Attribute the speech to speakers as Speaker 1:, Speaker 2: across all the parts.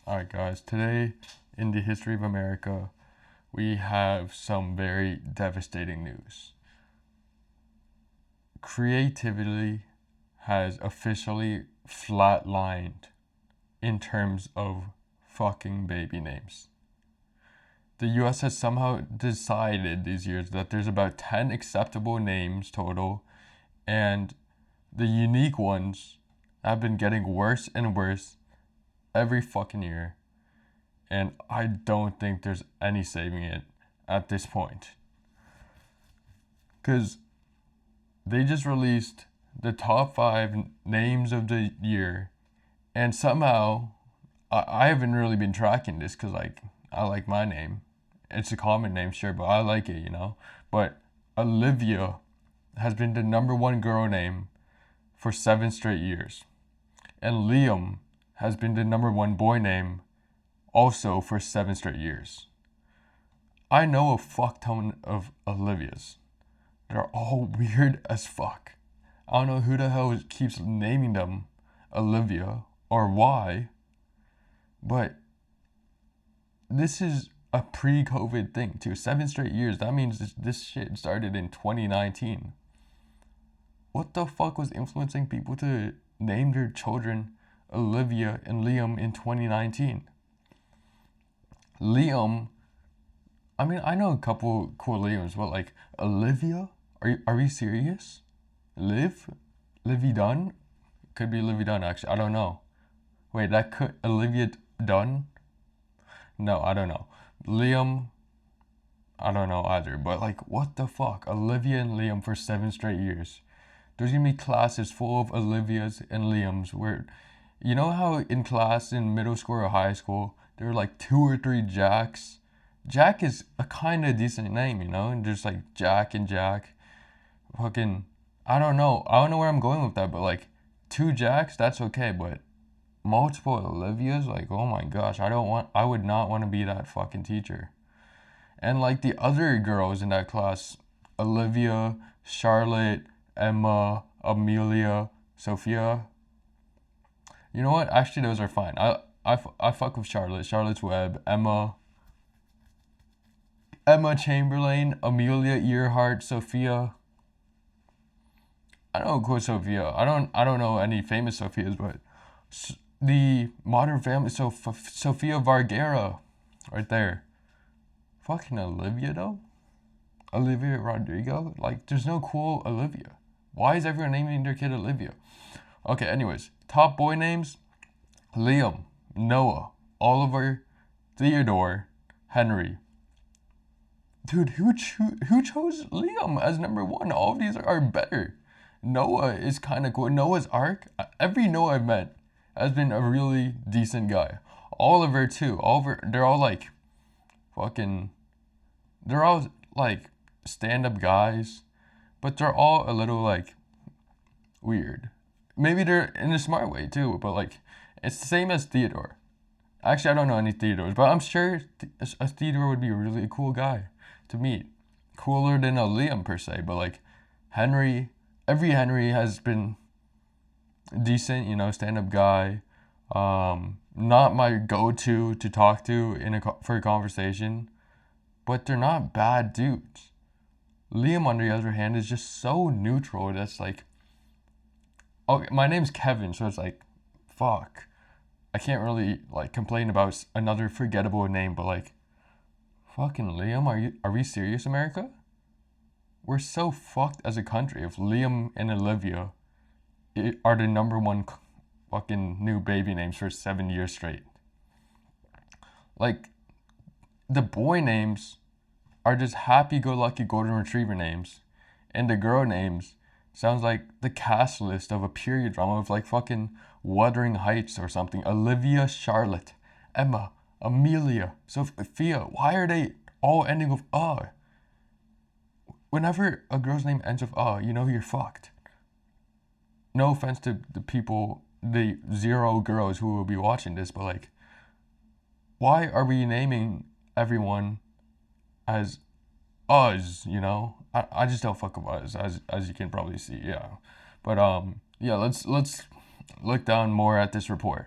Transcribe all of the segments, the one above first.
Speaker 1: Alright, guys, today in the history of America, we have some very devastating news. Creativity has officially flatlined in terms of fucking baby names. The US has somehow decided these years that there's about 10 acceptable names total, and the unique ones have been getting worse and worse every fucking year. And I don't think there's any saving it at this point. Because they just released the top 5 names of the year, and somehow I haven't really been tracking this because, I like my name. It's a common name, sure, but I like it. But Olivia has been the number one girl name for 7 straight years. And Liam has been the number one boy name also for 7 straight years. I know a fuck ton of Olivias. They're all weird as fuck. I don't know who the hell keeps naming them Olivia or why, but this is a pre-COVID thing too. 7 straight years. That means this shit started in 2019. What the fuck was influencing people to name their children Olivia and Liam in 2019? Liam, I know a couple cool Liams, but Olivia? Are we serious? Livy Dunn? Could be Livy Dunn, actually. I don't know. Wait, that could Olivia Dunn? No, I don't know. Liam, I don't know either. But what the fuck? Olivia and Liam for 7 straight years. There's gonna be classes full of Olivias and Liams where, you know how in class in middle school or high school there were 2 or 3 Jacks. Jack is a kind of decent name, and there's Jack and Jack. Fucking, I don't know. I don't know where I'm going with that, but 2 Jacks, that's okay. But multiple Olivias, oh my gosh, I would not want to be that fucking teacher. And the other girls in that class, Olivia, Charlotte, Emma, Amelia, Sophia. You know what? Actually, those are fine. I fuck with Charlotte. Charlotte's Web, Emma Chamberlain, Amelia Earhart, Sophia. I know cool Sophia. I don't know any famous Sophias, but the Modern Family, Sofia Vergara, right there. Fucking Olivia though. Olivia Rodrigo. There's no cool Olivia. Why is everyone naming their kid Olivia? Okay, anyways, top boy names: Liam, Noah, Oliver, Theodore, Henry. Dude, who chose Liam as number one? All of these are better. Noah is kind of cool. Noah's Ark. Every Noah I've met has been a really decent guy. Oliver too. Oliver, they're all fucking. They're all stand-up guys, but they're all a little weird. Maybe they're in a smart way too, but it's the same as Theodore. Actually, I don't know any Theodores, but I'm sure a Theodore would be a really cool guy to meet. Cooler than a Liam per se, but Henry, every Henry has been decent, stand-up guy. Not my go-to to talk to for a conversation, but they're not bad dudes. Liam, on the other hand, is just so neutral. That's okay, my name's Kevin, so it's fuck. I can't really complain about another forgettable name, but fucking Liam, are we serious, America? We're so fucked as a country if Liam and Olivia are the number one fucking new baby names for 7 years straight. The boy names are just happy-go-lucky golden retriever names, and the girl names sounds like the cast list of a period drama of fucking Wuthering Heights or something. Olivia, Charlotte, Emma, Amelia, Sophia. Why are they all ending with Whenever a girl's name ends with you're fucked. No offense to the 0 girls who will be watching this, but why are we naming everyone as Uz, I just don't fuck with Uz, as you can probably see, yeah. But yeah, let's look down more at this report.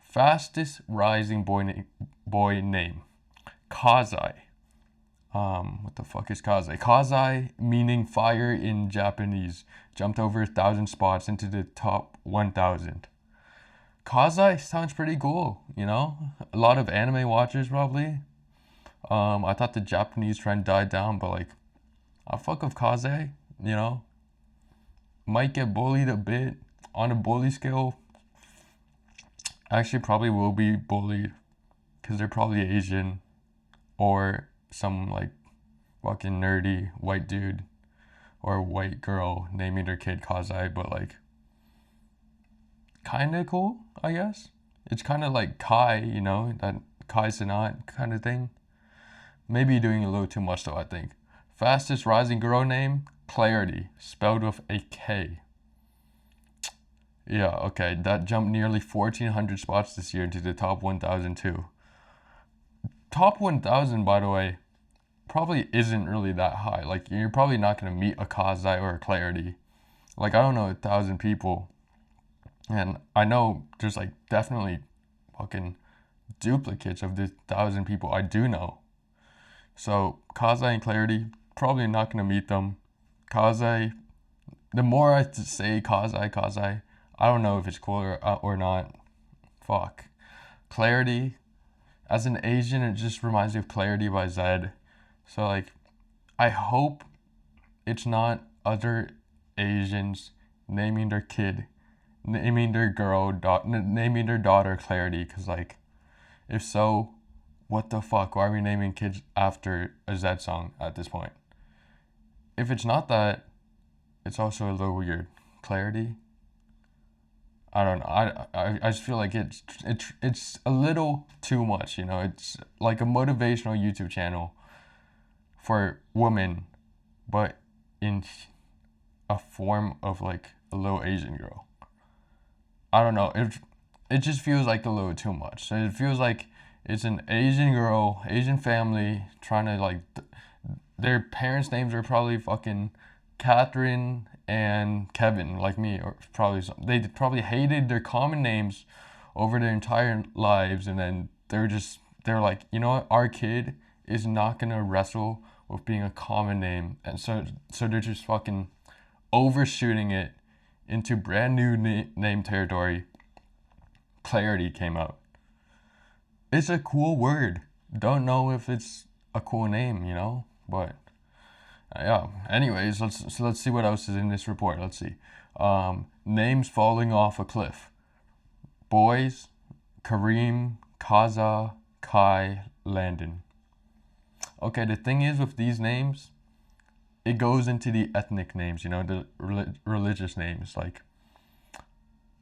Speaker 1: Fastest rising boy name. Kazai. What the fuck is Kazai? Kazai, meaning fire in Japanese, jumped over 1,000 spots into the top 1,000. Kazai sounds pretty cool, you know? A lot of anime watchers probably. I thought the Japanese trend died down, but like, I fuck with Kazai, you know? Might get bullied a bit on a bully scale. Actually, probably will be bullied because they're probably Asian or some like fucking nerdy white dude or white girl naming their kid Kazai, but like kind of cool, I guess. It's kind of like Kai, you know, that Kai Sanat kind of thing. Maybe doing a little too much though, I think. Fastest rising girl name, Clarity, spelled with a K. Yeah, okay, that jumped nearly 1,400 spots this year into the top 1,002. Top 1,000, by the way, probably isn't really that high. Like, you're probably not going to meet a Kazai or a Clarity. Like, I don't know 1,000 people. And I know there's, like, definitely fucking duplicates of the 1,000 people I do know. So, Kazai and Clarity, probably not going to meet them. Kazai, the more I say Kazai, I don't know if it's cool or not. Fuck. Clarity, as an Asian, it just reminds me of Clarity by Zed. So, like, I hope it's not other Asians naming their kid, naming their naming their daughter Clarity. Because, like, if so, what the fuck? Why are we naming kids after a Zed song at this point? If it's not that, it's also a little weird. Clarity? I don't know. I just feel like it's a little too much, you know. It's like a motivational YouTube channel for women, but in a form of like a little Asian girl. I don't know. It just feels like a little too much. So it feels like it's an Asian girl, Asian family trying to like their parents' names are probably fucking Catherine and Kevin, like me, or probably they probably hated their common names over their entire lives, and then they're like, you know what, our kid is not gonna wrestle with being a common name, and so they're just fucking overshooting it into brand new name territory. Clarity came out. It's a cool word. Don't know if it's a cool name, you know, but yeah. Anyways, let's see what else is in this report. Let's see. Names falling off a cliff. Boys, Kareem, Kaza, Kai, Landon. Okay, the thing is with these names, it goes into the ethnic names, you know, the religious names. Like,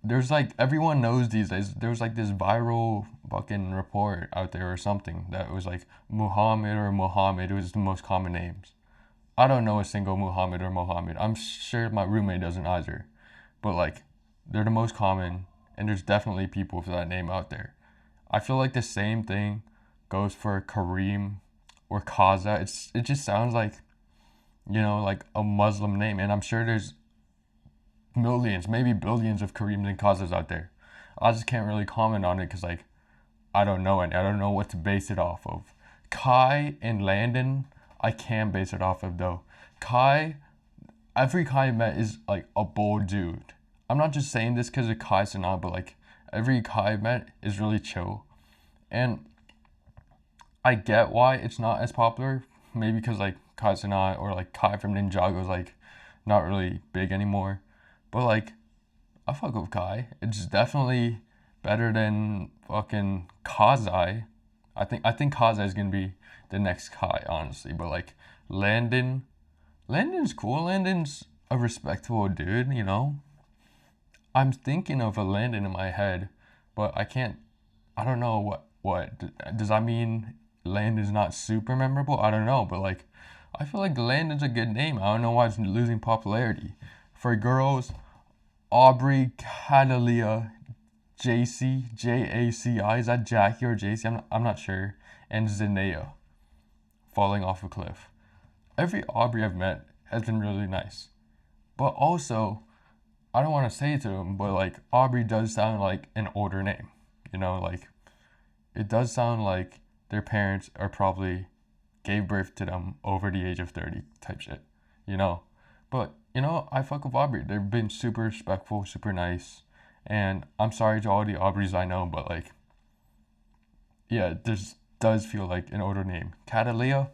Speaker 1: there's like, everyone knows these days, there was like this viral fucking report out there or something that was like Muhammad or Mohammed was the most common names. I don't know a single Muhammad or Mohammed. I'm sure my roommate doesn't either. But like, they're the most common, and there's definitely people with that name out there. I feel like the same thing goes for Kareem or Kaza. It just sounds like, you know, like a Muslim name, and I'm sure there's millions, maybe billions of Kareems and Kazas out there. I just can't really comment on it because like I don't know, and I don't know what to base it off of. Kai and Landon, I can base it off of though. Kai, every Kai I met is like a bold dude. I'm not just saying this because of Kai Sanat, but like every Kai I met is really chill. And I get why it's not as popular. Maybe because like Kai Sanat or like Kai from Ninjago is like not really big anymore. But like, I fuck with Kai. It's definitely better than fucking Kazai. I think Kazai is gonna be the next Kai, honestly. But like Landon's cool. Landon's a respectable dude, you know. I'm thinking of a Landon in my head, but I can't. I don't know what does that mean. Landon's not super memorable. I don't know, but like, I feel like Landon's a good name. I don't know why it's losing popularity. For girls, Aubrey, Catalia, JC, Jaci. Is that Jackie or JC? I'm not sure. And Zenea, falling off a cliff. Every Aubrey I've met has been really nice. But also, I don't want to say it to him, but like Aubrey does sound like an older name, You know, like it does sound like their parents are probably gave birth to them over the age of 30 type shit, you know. But, you know, I fuck with Aubrey. They've been super respectful, super nice. And I'm sorry to all the Aubreys I know, but like, yeah, this does feel like an older name. Catalia,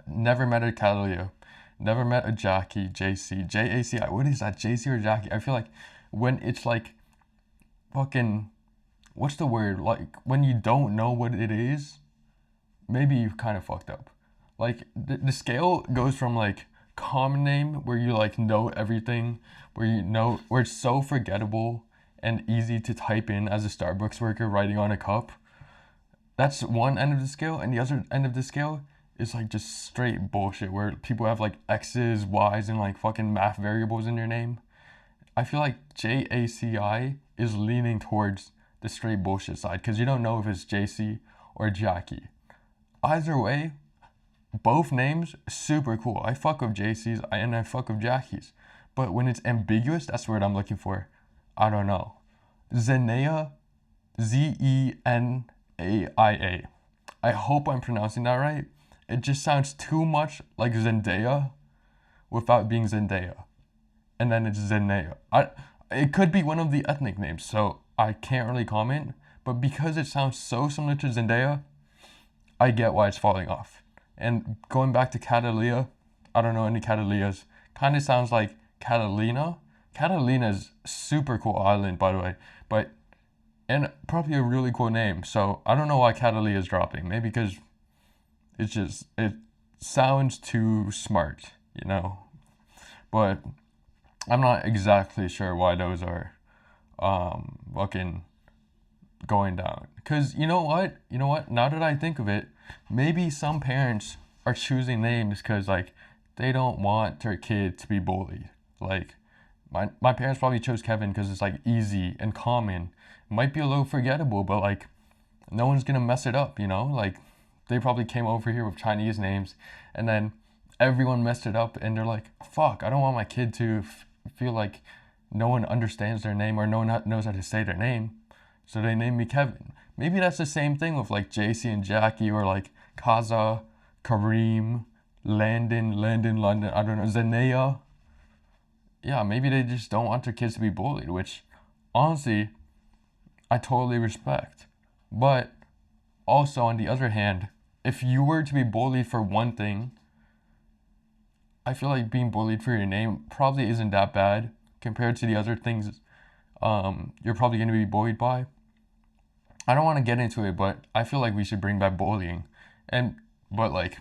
Speaker 1: never met a Catalia. Never met a Jackie, JC, JACI. What is that, JC or Jackie? I feel like when it's like fucking, what's the word? Like when you don't know what it is, maybe you kind of fucked up. Like the scale goes from like common name where you like know everything, where you know where it's so forgettable and easy to type in as a Starbucks worker writing on a cup. That's one end of the scale, and the other end of the scale is like just straight bullshit where people have like X's, Y's, and like fucking math variables in their name. I feel like JACI is leaning towards the straight bullshit side because you don't know if it's JC or Jackie. Either way, both names super cool. I fuck with JC's and I fuck with Jackie's. But when it's ambiguous, that's the word I'm looking for. I don't know. Zenaya, Zenaia. I hope I'm pronouncing that right. It just sounds too much like Zendaya without being Zendaya. And then it's Zenaya. It could be one of the ethnic names, so I can't really comment. But because it sounds so similar to Zendaya, I get why it's falling off. And going back to Catalia, I don't know any Catalias. Kind of sounds like Catalina. Catalina's super cool island, by the way, but and probably a really cool name. So I don't know why Catalia is dropping. Maybe because it sounds too smart, you know. But I'm not exactly sure why those are fucking going down. Cause you know what? Now that I think of it, maybe some parents are choosing names because like they don't want their kid to be bullied. Like my parents probably chose Kevin because it's like easy and common. It might be a little forgettable, but like no one's gonna mess it up, you know? Like they probably came over here with Chinese names and then everyone messed it up and they're like, fuck, I don't want my kid to feel like no one understands their name or no one knows how to say their name. So they named me Kevin. Maybe that's the same thing with like JC and Jackie or like Kaza, Kareem, London, I don't know, Zenaya. Yeah, maybe they just don't want their kids to be bullied, which honestly, I totally respect. But also, on the other hand, if you were to be bullied for one thing, I feel like being bullied for your name probably isn't that bad compared to the other things you're probably going to be bullied by. I don't want to get into it, but I feel like we should bring back bullying. But like,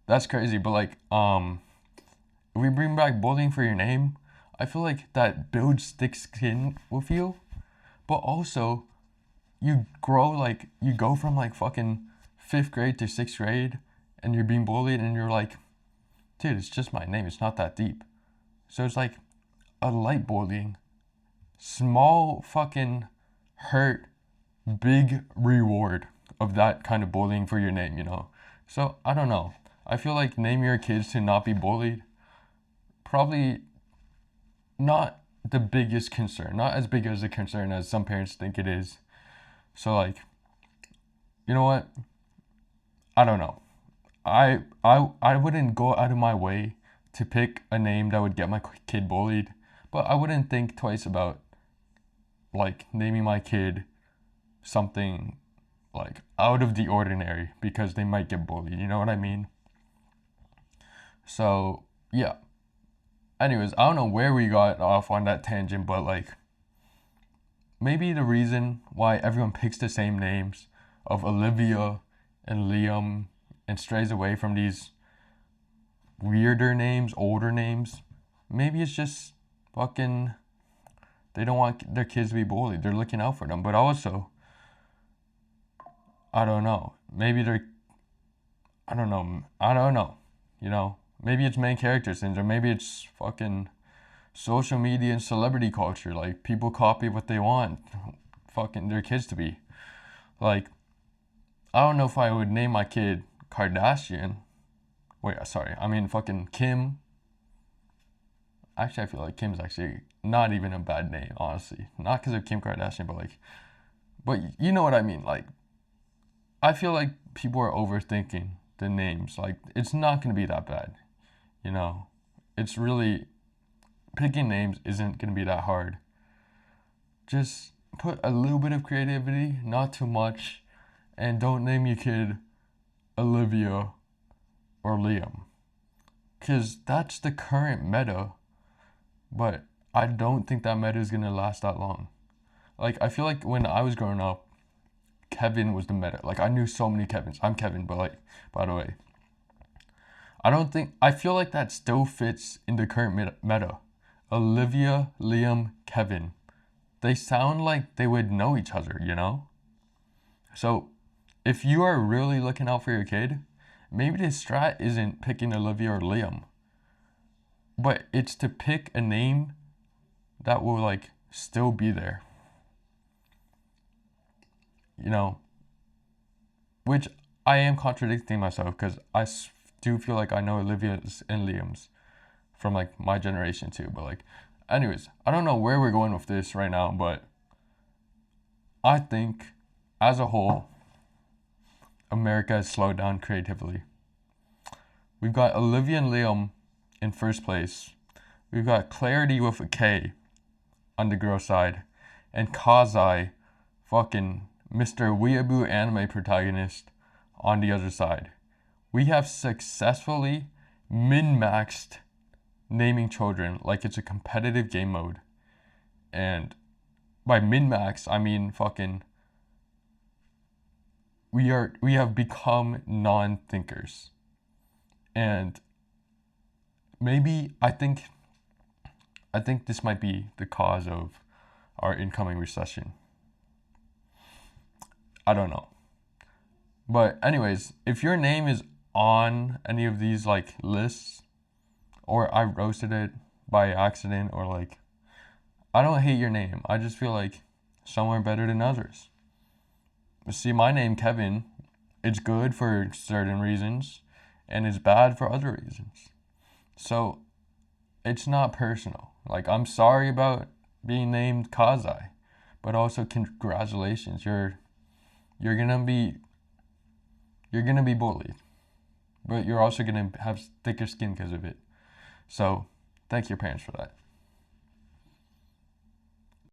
Speaker 1: that's crazy. But like, if we bring back bullying for your name, I feel like that builds thick skin with you. But also, you grow like, you go from like fucking 5th grade to 6th grade and you're being bullied and you're like, dude, it's just my name. It's not that deep. So it's like a light bullying. Small fucking hurt, big reward of that kind of bullying for your name, you know? So I don't know. I feel like name your kids to not be bullied. Probably not the biggest concern. Not as big as a concern as some parents think it is. So like, you know what? I don't know. I wouldn't go out of my way to pick a name that would get my kid bullied, but I wouldn't think twice about like naming my kid something like out of the ordinary because they might get bullied. You know what I mean? So yeah. Anyways, I don't know where we got off on that tangent, but like maybe the reason why everyone picks the same names of Olivia and Liam and strays away from these weirder names, older names, maybe it's just fucking they don't want their kids to be bullied. They're looking out for them. But also, I don't know. Maybe they're I don't know. I don't know. You know, maybe it's main character syndrome. Maybe it's fucking social media and celebrity culture. Like people copy what they want fucking their kids to be. Like I don't know if I would name my kid Kardashian. Wait, sorry. I mean fucking Kim. Actually, I feel like Kim's actually not even a bad name, honestly. Not because of Kim Kardashian, but like But you know what I mean. Like, I feel like people are overthinking the names. Like, it's not gonna be that bad. You know, it's really picking names isn't gonna be that hard. Just put a little bit of creativity, not too much, and don't name your kid Olivia or Liam. Because that's the current meta, but I don't think that meta is going to last that long. Like, I feel like when I was growing up, Kevin was the meta. Like, I knew so many Kevins. I'm Kevin, but, like, by the way, I feel like that still fits in the current meta. Olivia, Liam, Kevin. They sound like they would know each other, you know? So, if you are really looking out for your kid, maybe the strat isn't picking Olivia or Liam, but it's to pick a name that will like still be there. You know, which I am contradicting myself because do feel like I know Olivia's and Liam's from like my generation too. But like, anyways, I don't know where we're going with this right now, but I think as a whole, America has slowed down creatively. We've got Olivia and Liam in first place. We've got Clarity with a K on the girl side, and Kazai, fucking Mr. Weeaboo anime protagonist, on the other side. We have successfully min-maxed naming children like it's a competitive game mode. And by min-max, I mean fucking we have become non-thinkers. And maybe I think this might be the cause of our incoming recession. I don't know. But anyways, if your name is on any of these like lists, or I roasted it by accident, or like I don't hate your name. I just feel like some are better than others. See, my name Kevin, it's good for certain reasons, and it's bad for other reasons. So it's not personal. Like, I'm sorry about being named Kazai, but also congratulations. You're gonna be bullied, but you're also gonna have thicker skin because of it. So thank your parents for that.